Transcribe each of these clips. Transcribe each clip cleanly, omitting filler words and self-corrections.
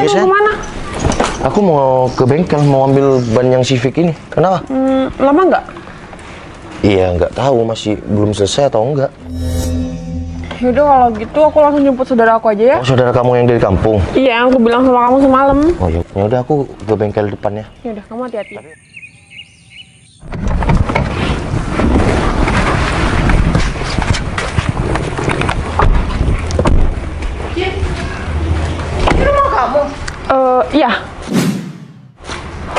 Iya, mau kemana? Aku mau ke bengkel, mau ambil ban yang Civic ini. Kenapa? Lama nggak? Iya, nggak tahu, masih belum selesai atau enggak. Yaudah kalau gitu aku langsung jemput saudara aku aja ya. Oh, saudara kamu yang dari kampung? Iya, aku bilang sama kamu semalam. Oh ya udah, aku ke bengkel depannya. Yaudah, kamu hati-hati. Ini rumah kamu? Iya.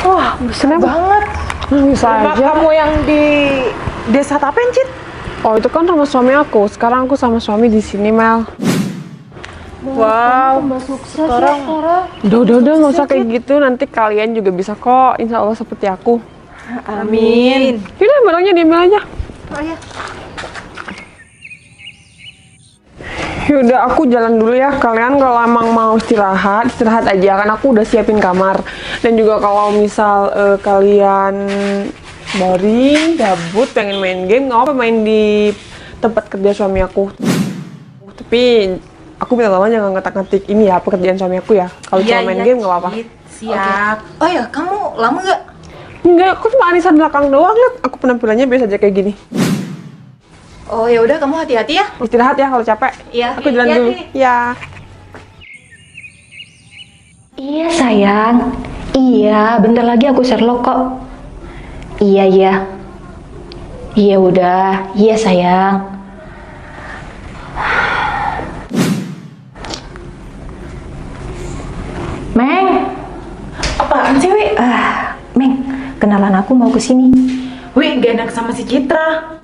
Wah, bersihnya Banget. bisa Rumah aja. kamu yang di desa Tapen, Cit? Oh, itu kan rumah suami aku. Sekarang aku sama suami di sini, Mel. Wow. Udah, nggak usah kayak gitu. Nanti kalian juga bisa kok, insya Allah seperti aku. Amin. Yaudah, barangnya diambil aja. Oh iya. Yaudah, aku jalan dulu ya. Kalian kalau emang mau istirahat, istirahat aja. Kan aku udah siapin kamar. Dan juga kalau misal kalian boring, gabut, pengen main game, nggak apa main di tempat kerja suami aku. Tapi aku minta tolong jangan ngetik-ngetik ini ya, pekerjaan suami aku ya. Kalau cuma main game nggak apa-apa. Siap. Oh ya, kamu lama nggak? Enggak, aku cuma arisan belakang doang. Lihat, aku penampilannya biasa aja kayak gini. Oh ya udah, kamu hati-hati ya. Istirahat ya kalau capek. Iya. Aku jalan dulu. Ya. Iya sayang, iya bentar lagi aku Sherlock kok. Iya iya, iya udah, iya sayang. Meng, Apaan sih, Wi? Meng, kenalan aku mau ke sini. Wi, gak enak sama si Citra.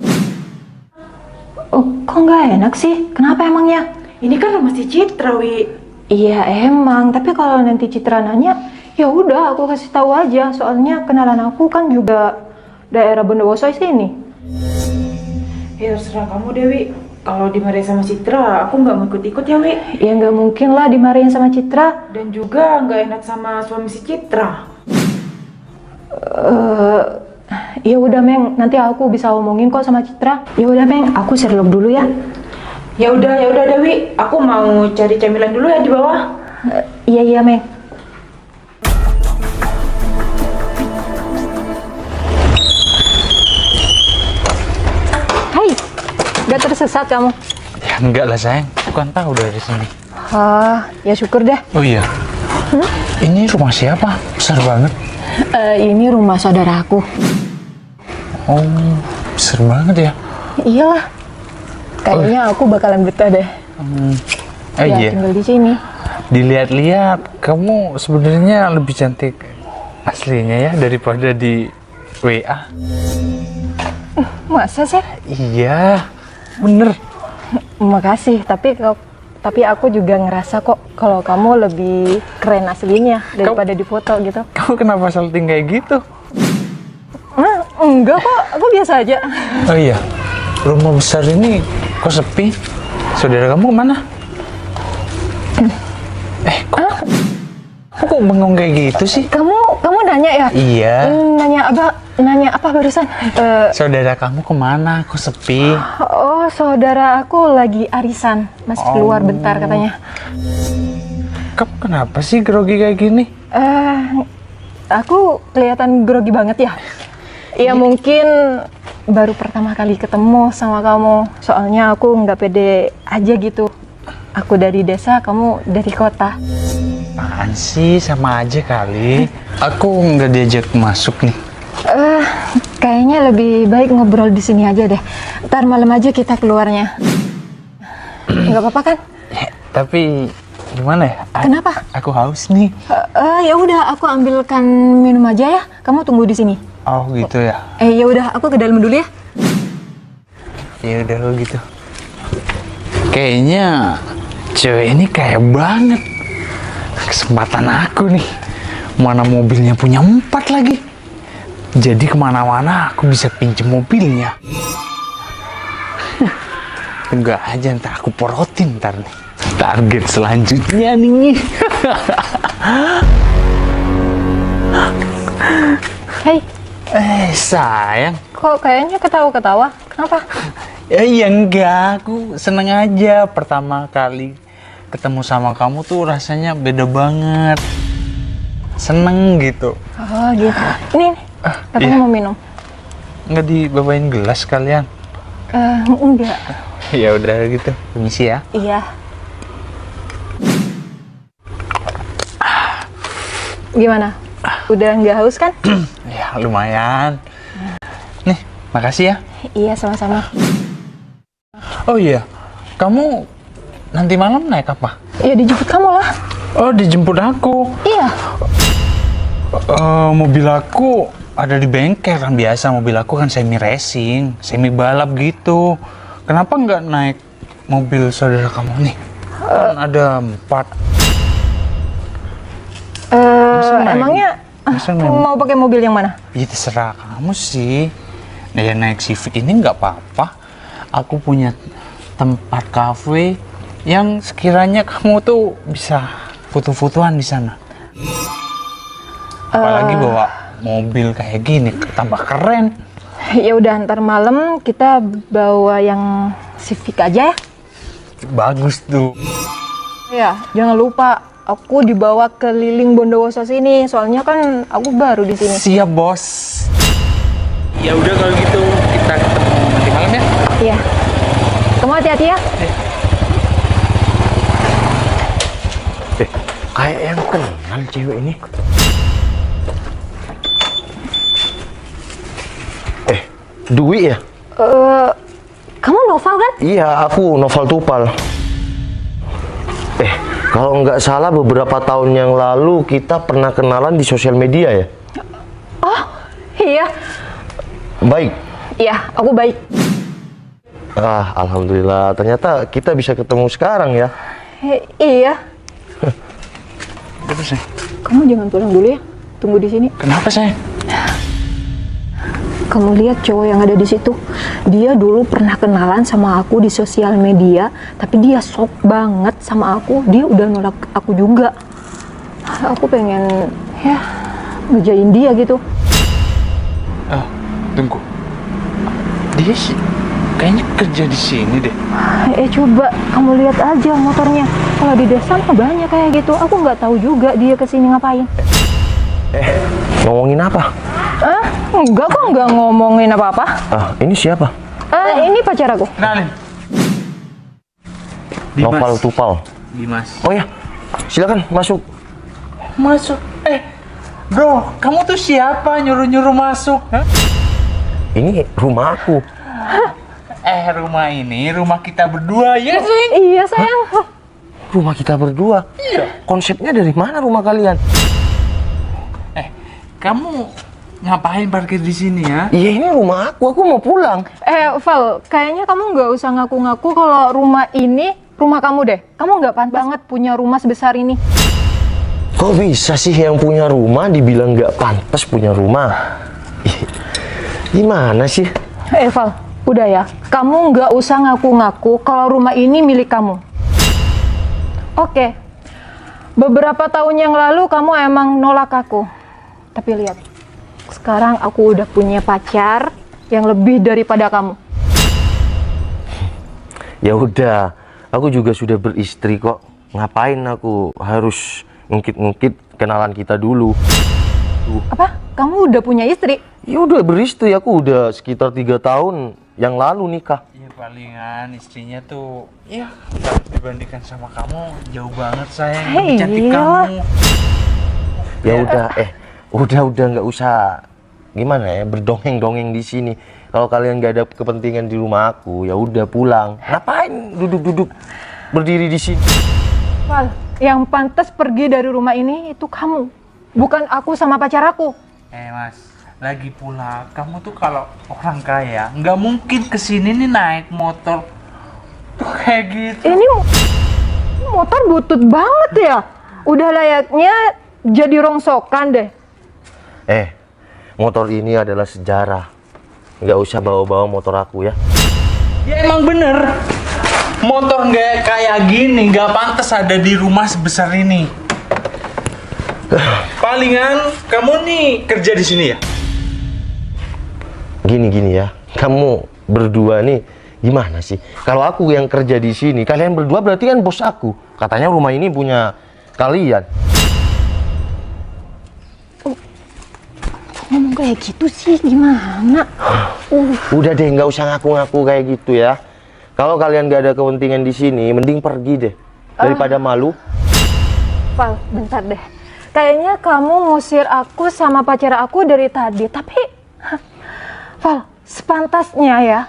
Oh, kok nggak enak sih? Kenapa emangnya? Ini kan rumah si Citra, Wi. Iya emang, tapi kalau nanti Citra nanya, ya udah aku kasih tahu aja. Soalnya kenalan aku kan juga daerah Bondowoso sini. Ya terserah kamu, Dewi. Kalau dimarahin sama Citra, aku nggak mau ikut-ikut ya, Wi. Ya nggak mungkin lah dimarahin sama Citra. Dan juga nggak enak sama suami si Citra. Ya udah Meng, nanti aku bisa omongin kok sama Citra. Ya udah Meng, aku Sherlock dulu ya. Ya udah Dewi. Aku mau cari camilan dulu ya di bawah. Iya iya Meng. Hai, gak tersesat kamu? Ya enggak lah sayang, aku kan tahu dari sini. Ya syukur deh. Oh iya, ini rumah siapa? Besar banget. Ini rumah saudaraku. Oh, besar banget ya. Iyalah. Kayaknya aku bakalan betah deh. Oh Ya, iya, tinggal di sini. dilihat-lihat kamu sebenarnya lebih cantik aslinya ya daripada di WA. Masa sih? Iya, bener. Makasih, tapi aku juga ngerasa kok kalau kamu lebih keren aslinya daripada di foto gitu. Kamu kenapa salting kayak gitu? Enggak kok, aku biasa aja. Oh iya, rumah besar ini kok sepi? Saudara kamu kemana? Kok bengong kayak gitu sih? Kamu nanya ya? Iya. Nanya apa barusan? Saudara kamu kemana? Kok sepi? Oh, saudara aku lagi arisan, masih keluar bentar katanya. Kamu kenapa sih grogi kayak gini? Aku kelihatan grogi banget ya? Ya mungkin baru pertama kali ketemu sama kamu, soalnya aku nggak pede aja gitu. Aku dari desa, kamu dari kota. Apaan sih, sama aja kali. Aku nggak diajak masuk nih. Kayaknya lebih baik ngobrol di sini aja deh. Ntar malam aja kita keluarnya. Nggak apa-apa kan? Tapi gimana ya? Kenapa? Aku haus nih. Ya udah, aku ambilkan minum aja ya. Kamu tunggu di sini. Oh gitu ya. Ya udah, aku ke dalam dulu ya. Ya udah kalau gitu. Kayaknya cewek ini kaya banget. Kesempatan aku nih. Mana mobilnya punya 4 lagi. Jadi kemana-mana aku bisa pinjem mobilnya. Enggak aja, ntar aku porotin ntar nih. Target selanjutnya nih. Hei, Sayang. kok kayaknya ketawa-ketawa? Kenapa? Ya enggak, aku seneng aja pertama kali ketemu sama kamu tuh rasanya beda banget. Seneng gitu. Oh gitu. Ini, katanya iya. mau minum. Nggak dibawain gelas kalian? Enggak. Ya udah gitu. Permisi ya. Iya. Gimana? Udah nggak haus kan? Ya lumayan. Nih, makasih ya. Iya, sama-sama. Oh iya, kamu nanti malam naik apa? Ya dijemput kamu lah. Oh, dijemput aku. Iya. Mobil aku ada di bengkel kan, biasa mobil aku kan semi racing, semi balap gitu. Kenapa nggak naik mobil saudara kamu nih? Kan ada 4. Emangnya masa naik- mau pakai mobil yang mana? Ya terserah kamu sih. Nah, ya naik Civic ini nggak apa-apa. Aku punya tempat cafe yang sekiranya kamu tuh bisa foto-fotoan di sana. Apalagi bawa mobil kayak gini, tambah keren. Ya udah, ntar malam kita bawa yang Civic aja ya. Bagus tuh. Ya, jangan lupa aku dibawa keliling Bondowoso sini. Soalnya kan aku baru di sini. Siap, Bos. Ya udah kalau gitu kita ketemu nanti malam ya. Iya. Kamu hati-hati ya. Kayak yang kenal cewek ini. Dwi ya? Kamu Noval kan? Iya, aku Noval Tupal. Kalau nggak salah beberapa tahun yang lalu kita pernah kenalan di sosial media ya? Oh, iya. Baik. Iya, aku baik. Alhamdulillah. Ternyata kita bisa ketemu sekarang ya. Iya. Terus ya. Kamu jangan pulang dulu ya. Tunggu di sini. Kenapa saya? Kamu lihat cowok yang ada di situ. Dia dulu pernah kenalan sama aku di sosial media, tapi dia shock banget sama aku. Dia udah nolak aku juga. Aku pengen ya ngerjain dia gitu. Tunggu. Dia sih kayaknya kerja di sini deh. Coba kamu lihat aja motornya. Kalau di desa mah banyak kayak gitu. Aku nggak tahu juga dia kesini ngapain. Ngomongin apa? Enggak kok, nggak ngomongin apa-apa. Ini siapa? Ini pacar aku. Kenalin. Noval Tupal. Dimas. Oh ya, silakan masuk. Masuk. Bro, kamu tuh siapa nyuruh-nyuruh masuk? Hah? Ini rumah aku. Rumah ini rumah kita berdua ya sih? Iya sayang. Rumah kita berdua. Iya. Konsepnya dari mana rumah kalian? Kamu ngapain parkir di sini ya? Iya, ini rumah aku mau pulang. Val, kayaknya kamu nggak usah ngaku-ngaku kalau rumah ini rumah kamu deh. Kamu nggak pantas banget punya rumah sebesar ini. Kok bisa sih yang punya rumah dibilang nggak pantas punya rumah? Gimana sih? Val, udah ya. Kamu nggak usah ngaku-ngaku kalau rumah ini milik kamu. Oke. Beberapa tahun yang lalu kamu emang nolak aku. Tapi lihat, sekarang aku udah punya pacar yang lebih daripada kamu. Ya udah, aku juga sudah beristri kok. Ngapain aku harus ngungkit-ngungkit kenalan kita dulu? Apa? Kamu udah punya istri? Ya udah beristri, aku udah sekitar 3 tahun yang lalu nikah. Ya palingan istrinya tuh ya dibandingkan sama kamu jauh banget sayang. Lebih cantik iya. kamu. Ya udah nggak usah gimana ya berdongeng-dongeng di sini. Kalau kalian nggak ada kepentingan di rumah aku, ya udah pulang. Ngapain duduk-duduk berdiri di sini? Val, yang pantas pergi dari rumah ini itu kamu, bukan aku sama pacar aku. Mas, lagi pula kamu tuh kalau orang kaya nggak mungkin kesini nih naik motor kayak gitu. Ini motor butut banget ya. Udah layaknya jadi rongsokan deh. Motor ini adalah sejarah. Nggak usah bawa-bawa motor aku ya. Ya emang bener. Motor nggak kayak gini nggak pantas ada di rumah sebesar ini. Palingan kamu nih kerja di sini ya? Gini ya, kamu berdua nih Gimana sih? Kalau aku yang kerja di sini, kalian berdua berarti kan bos aku. Katanya rumah ini punya kalian. Ngomong kayak gitu sih gimana? Udah deh, nggak usah ngaku-ngaku kayak gitu ya. Kalau kalian gak ada kepentingan di sini, mending pergi deh daripada malu. Val, bentar deh. Kayaknya kamu ngusir aku sama pacar aku dari tadi. Tapi, Val, sepantasnya ya,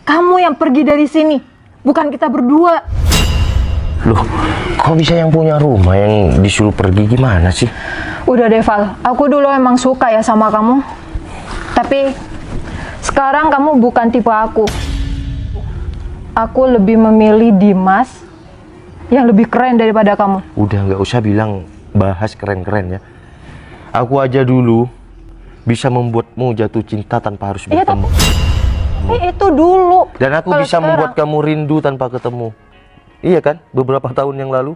kamu yang pergi dari sini, bukan kita berdua. Loh, kok bisa yang punya rumah yang disuruh pergi gimana sih? Udah deh, Val. Aku dulu emang suka ya sama kamu. Tapi, sekarang kamu bukan tipe aku. Aku lebih memilih Dimas yang lebih keren daripada kamu. Udah nggak usah bilang bahas keren-keren ya. Aku aja dulu bisa membuatmu jatuh cinta tanpa harus Iya, bertemu. Tapi itu dulu. Dan aku Kalau bisa sekarang- membuat kamu rindu tanpa ketemu. Iya kan? Beberapa tahun yang lalu.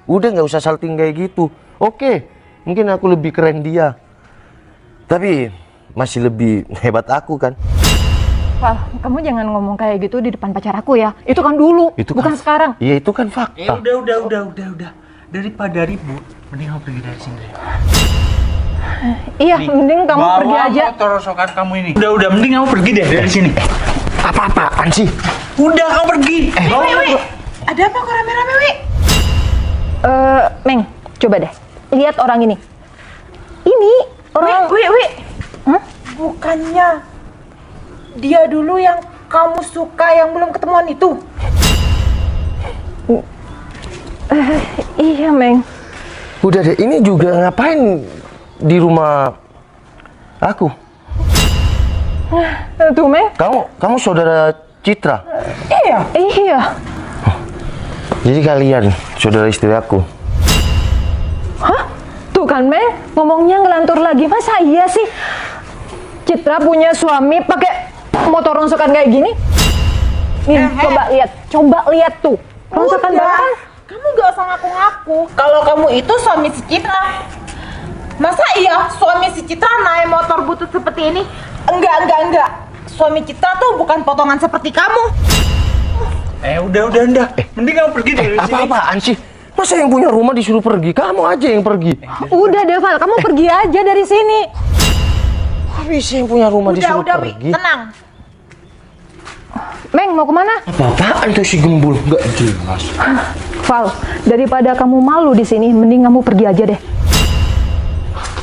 Udah nggak usah salting kayak gitu. Oke, mungkin aku lebih keren dia. Tapi masih lebih hebat aku kan. Val, kamu jangan ngomong kayak gitu di depan pacar aku ya. Itu kan dulu, Itu bukan kan, sekarang. Iya itu kan fakta. Udah. Daripada ribut, mending kamu pergi dari sini. Iya, mending kamu Bawa pergi aja. motor rosokan kamu ini. Udah, mending kamu pergi deh dari sini. Apa-apaan sih? Udah, kamu pergi. Ada apa kok rame-rame, Wi? Meng, coba deh. Lihat orang ini. Ini orang... Wi. Bukannya dia dulu yang kamu suka yang belum ketemuan itu? Iya, Meng. Udah deh, ini juga ngapain di rumah aku? Tuh, Meng. Kamu saudara Citra. Iya. Jadi kalian saudara istri aku. Hah? Tuh kan, Meng. Ngomongnya ngelantur lagi. Masa iya sih? Citra punya suami pakai motor rongsokan kayak gini? Nih, coba lihat tuh. Rongsokan Udah, banget kan? kamu gak usah ngaku-ngaku kalau kamu itu suami si Citra. Masa iya suami si Citra naik motor butut seperti ini? Enggak. Suami Citra tuh bukan potongan seperti kamu. Udah. Mending kamu pergi dari sini. Apa-apaan sih? Masa yang punya rumah disuruh pergi? Kamu aja yang pergi. Udah deh, Val. Kamu pergi aja dari sini. Kok bisa yang punya rumah disuruh Udah, Wi, pergi? tenang. Meng, mau kemana? Apa-apaan tuh si Gembul? Nggak jelas. Val, daripada kamu malu di sini, mending kamu pergi aja deh.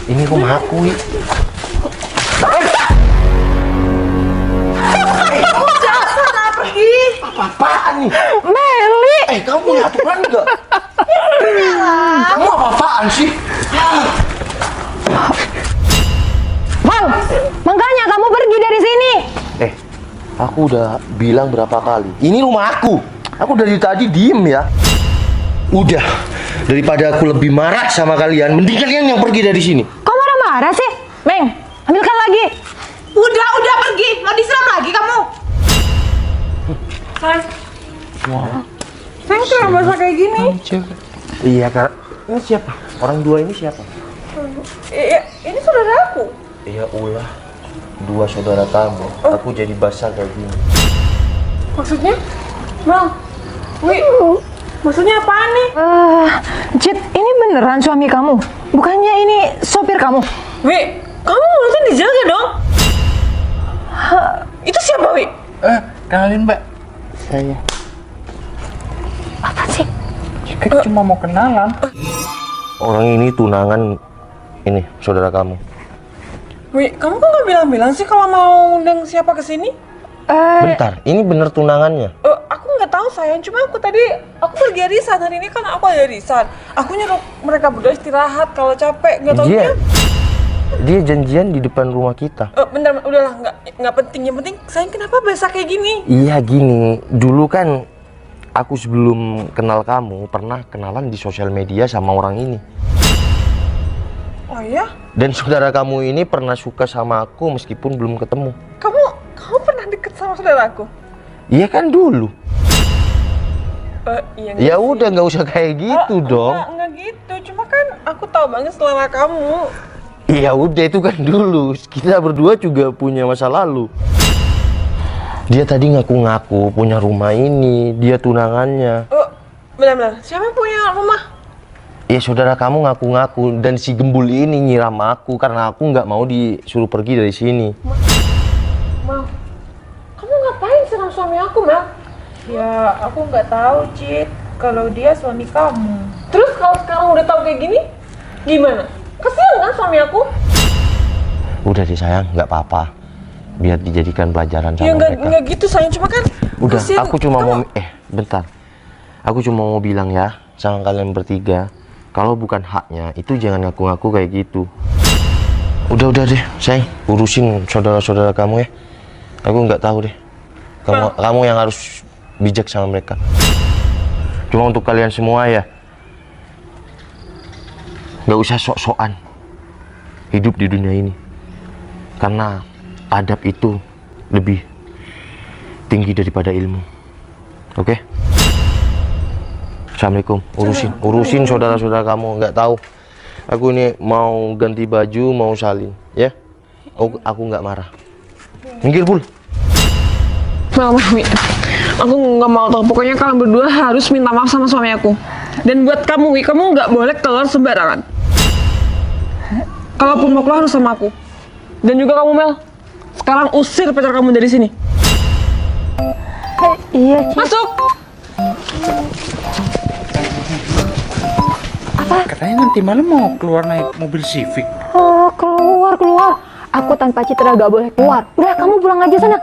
Ini rumah aku, Wi. Udah, sana pergi. Apa-apaan nih? Meli! Kamu punya aturan nggak? Kamu apa-apaan sih? Val, makanya kamu pergi dari sini. Aku udah bilang berapa kali. Ini rumah aku. Aku dari tadi diem ya. Udah, daripada aku lebih marah sama kalian, mending kalian yang pergi dari sini. Kok marah-marah sih? Meng, ambilkan lagi. Udah pergi. Mau disiram lagi kamu? Sayang tuh yang basah kayak gini. Iya, Kak. Ini siapa? Orang dua ini siapa? Ini saudara aku. Iya, ulah. Dua saudara kamu. Aku jadi basah kayak gini. Maksudnya? Mal, Wi, maksudnya apaan nih? Cit, ini beneran suami kamu? Bukannya ini sopir kamu? Wi, kamu harusnya dijaga dong. Itu siapa, Wi? Kenalin, Mbak. Saya. Apa sih? Kita cuma mau kenalan. Orang ini tunangan ini saudara kamu. Wi, kamu kok nggak bilang-bilang sih kalau mau undang siapa ke sini? Bentar, ini bener tunangannya. Aku nggak tahu sayang, cuma aku pergi arisan hari ini kan aku ada arisan. Aku nyuruh mereka berdua istirahat kalau capek, nggak tahu Dia janjian di depan rumah kita. Bentar, udahlah, nggak penting. Yang penting sayang kenapa basah kayak gini? Iya gini, dulu kan aku sebelum kenal kamu pernah kenalan di sosial media sama orang ini. Oh iya? Dan saudara kamu ini pernah suka sama aku meskipun belum ketemu. Kamu pernah deket sama saudaraku? Iya kan dulu. Iya. Ya udah nggak usah kayak gitu dong. Enggak gitu, cuma kan aku tahu banget selera kamu. Iya udah itu kan dulu. Kita berdua juga punya masa lalu. Dia tadi ngaku-ngaku punya rumah ini, dia tunangannya. Oh, benar-benar. Siapa yang punya rumah? Ya saudara kamu ngaku-ngaku dan si gembul ini nyiram aku karena aku nggak mau disuruh pergi dari sini. Mal, kamu ngapain serang suami aku, Mel? Ya, aku nggak tahu, Cit. Kalau dia suami kamu. Terus kalau sekarang udah tahu kayak gini, gimana? Kasian kan suami aku? Udah deh sayang, nggak apa-apa. Biar dijadikan pelajaran sama Ya mereka. nggak gitu sayang, cuma kan Udah, kasihan. aku cuma Kamu- mau bentar. Aku cuma mau bilang ya sama kalian bertiga, kalau bukan haknya itu jangan ngaku-ngaku kayak gitu. Udah deh, sayang, urusin saudara-saudara kamu ya. Aku nggak tahu deh. Kamu yang harus bijak sama mereka. Cuma untuk kalian semua ya, nggak usah sok-sokan hidup di dunia ini. Karena adab itu lebih tinggi daripada ilmu. Oke? Assalamualaikum. Urusin saudara-saudara kamu. Nggak tahu. Aku ini mau ganti baju, mau salin, ya? Aku nggak marah. Minggir, Bul. Mel, aku nggak mau tahu. Pokoknya kalian berdua harus minta maaf sama suami aku. Dan buat kamu, Wi, kamu nggak boleh keluar sembarangan. Kalaupun mau keluar harus sama aku. Dan juga kamu, Mel. Sekarang usir pacar kamu dari sini. Iya, Ci. Masuk. Katanya nanti malam mau keluar naik mobil Civic. Oh, keluar. Aku tanpa Citra gak boleh keluar. Udah, kamu pulang aja sana.